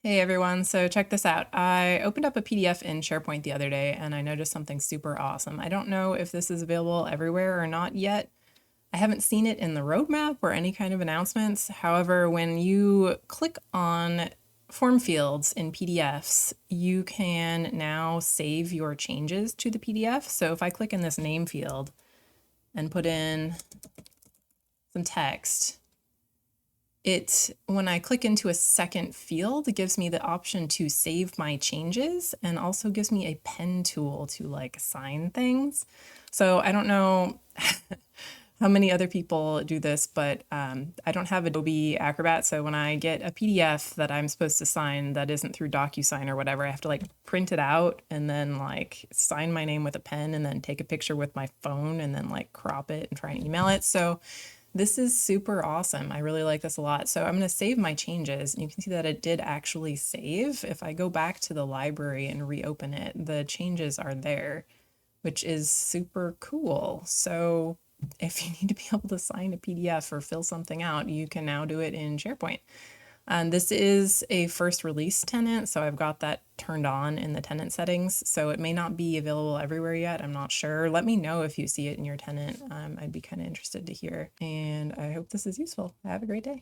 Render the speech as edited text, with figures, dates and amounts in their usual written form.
Hey everyone, so check this out. I opened up a PDF in SharePoint the other day and I noticed something super awesome. I don't know if this is available everywhere or not yet. I haven't seen it in the roadmap or any kind of announcements. However, when you click on form fields in PDFs, you can now save your changes to the PDF. So if I click in this name field and put in some text, when I click into a second field, it gives me the option to save my changes and also gives me a pen tool to like sign things. So I don't know how many other people do this, but I don't have Adobe Acrobat. So when I get a PDF that I'm supposed to sign that isn't through DocuSign or whatever, I have to like print it out and then like sign my name with a pen and then take a picture with my phone and then like crop it and try and email it. So this is super awesome. I really like this a lot. So I'm going to save my changes and you can see that it did actually save. If I go back to the library and reopen it, the changes are there, which is super cool. So if you need to be able to sign a PDF or fill something out, you can now do it in SharePoint. This is a first release tenant, so I've got that turned on in the tenant settings, so it may not be available everywhere yet. I'm not sure. Let me know if you see it in your tenant. I'd be kind of interested to hear, and I hope this is useful. Have a great day.